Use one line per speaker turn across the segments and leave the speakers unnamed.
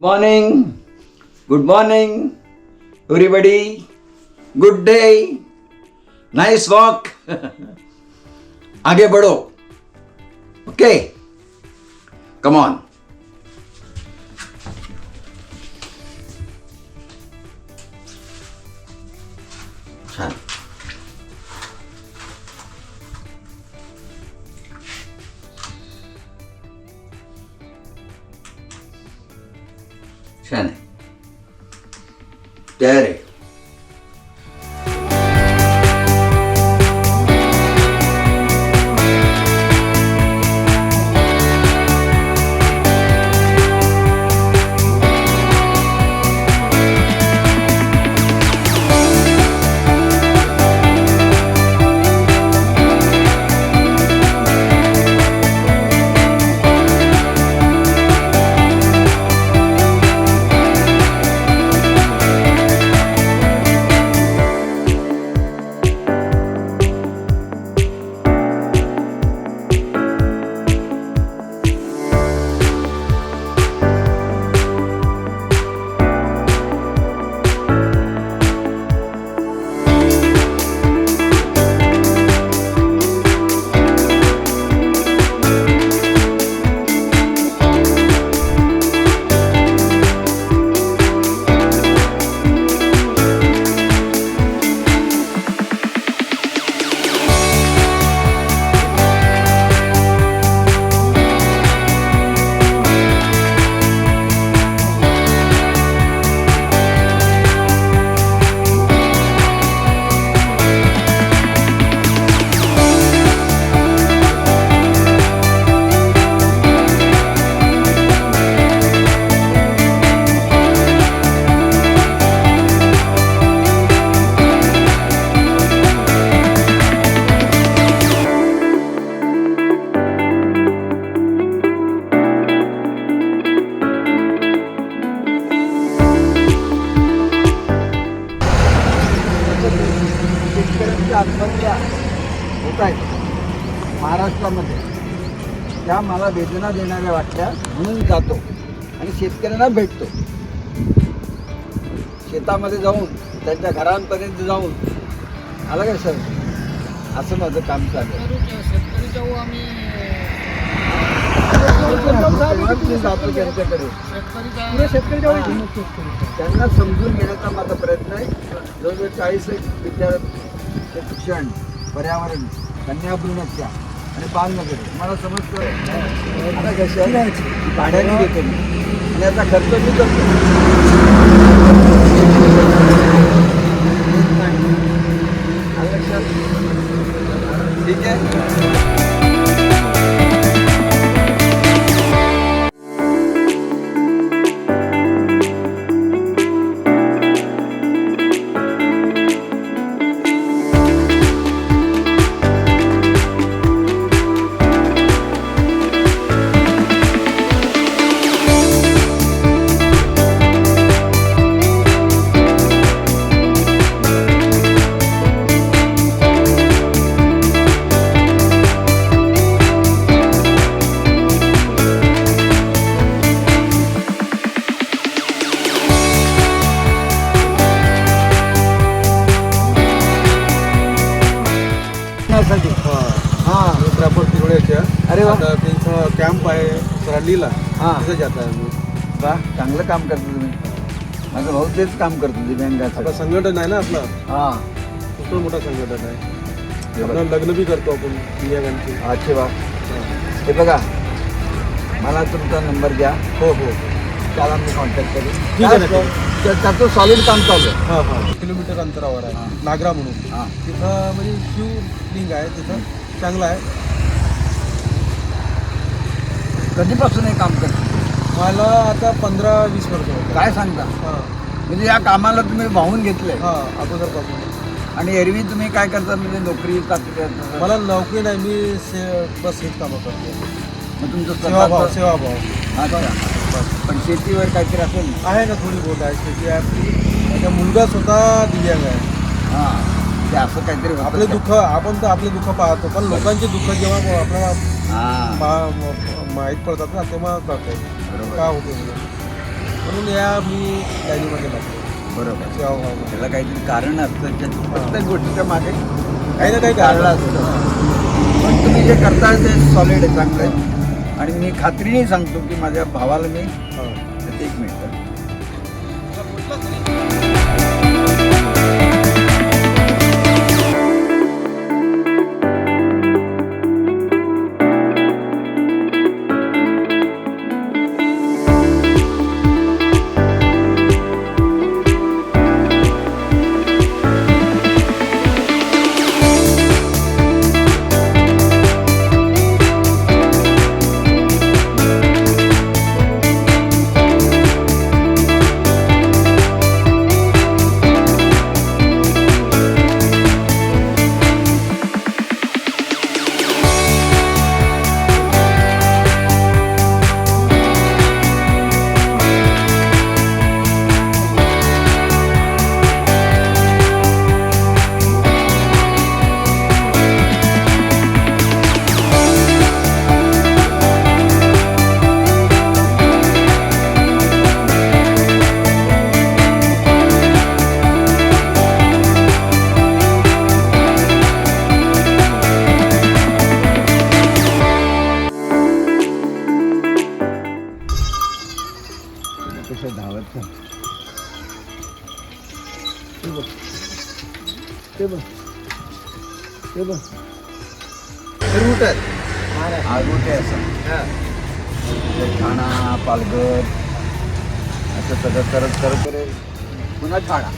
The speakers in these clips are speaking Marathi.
Morning, good morning, everybody. Good day, nice walk. आगे बढ़ो. Okay, come on. छान. छान आहे. तयार आहे. आत्महत्या होत आहेत महाराष्ट्रामध्ये, त्या मला वेदना देणाऱ्या वाटल्या म्हणून जातो आणि शेतकऱ्यांना भेटतो. शेतामध्ये जाऊन त्यांच्या घरांपर्यंत जाऊन आलं का सर, असं माझं काम चालू आहे. जातो त्यांच्याकडे, त्यांना समजून घेण्याचा माझा प्रयत्न आहे. जवळजवळ 40 विद्यार्थी शिक्षण, पर्यावरण, कन्याभ्रूणहत्या आणि बालनगर मला समजतं. आता कसं भाड्याने देतो मी आणि याचा खर्च मी करतो. लक्षात ठीक आहे. अरे वा,
त्यांचा कॅम्प आहे सरलीला,
हां
तिथं जात आहे मी.
वा, चांगलं काम करतो तुम्ही. माझं भाऊ तेच काम करतो दिव्यांगाचं.
आता संघटन आहे ना आपलं,
हां
खूप मोठा संघटन आहे. आपलं लग्न बी करतो आपण दिव्यांगांची.
अच्छे वा. हे बघा, मला तुमचा नंबर द्या.
हो हो,
त्याला मी कॉन्टॅक्ट करेन.
ठीक आहे ना.
त्याचं सॉलिड काम चालू आहे.
हां हां, किलोमीटर अंतरावर आहे.
हां.
नागरा म्हणून
हां
तिथं म्हणजे शिवलिंग आहे, तिथं चांगलं आहे.
कधीपासून हे काम करतो?
मला आता 15-20 वर्ष होतं.
काय सांगता?
हां
म्हणजे या कामाला तुम्ही वाहून घेतलंय.
हां, अगोदरपासून.
आणि एरवी तुम्ही काय करता? म्हणजे नोकरी
मला नोकरी नाही, मी बस हेच कामं करतो.
मग तुमचं
सेवाभाव.
अच्छा, पण शेतीवर काहीतरी असेल ना?
आहे ना, थोडी बहुत आहे शेती. आहे माझा मुलगा स्वतः दिव्यांग आहे.
हां, ते असं काहीतरी होतं.
आपले दुःख, आपण तर आपले दुःख पाहतो, पण लोकांचे दुःख जेव्हा आपल्याला
हां
माहीत पडतात ना, तेव्हा कळतं
बरोबर.
काय होतं. म्हणून मी लाईनीमध्ये लागतो
बरोबर.
सेवाभाव.
त्याला काहीतरी कारण असतं, त्याच्या प्रत्येक गोष्टीच्या मागे
काही ना काही
कारण
कारण
असतं. पण तुम्ही जे करताय ते सॉलिड आहे, चांगलं आहे. आणि मी खात्रीने सांगतो की माझ्या भावाला मी
हां.
त्यात 1 मिनिट कसं धावत नाही.
ते बघ ते बघ ते बघ
रूट आहे, हा रूट आहे असं. ते ठाणा, पालघर असं सगळं करत करत पुन्हा ठाणा.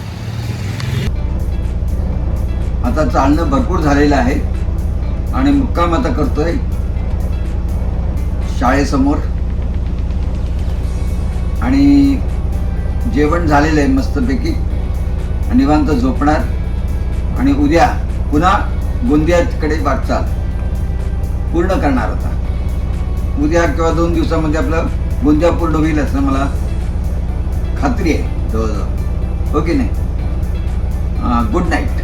आता चालणं भरपूर झालेलं आहे आणि मुक्काम आता करतोय शाळेसमोर. आणि जेवण झालेलं आहे मस्तपैकी, निवांत झोपणार आणि उद्या पुन्हा गोंदियाकडे वाटचाल पूर्ण करणार होता. उद्या किंवा 2 दिवसामध्ये आपलं गोंदिया पूर्ण होईल असं मला खात्री आहे जवळजवळ. हो की नाही? Good night.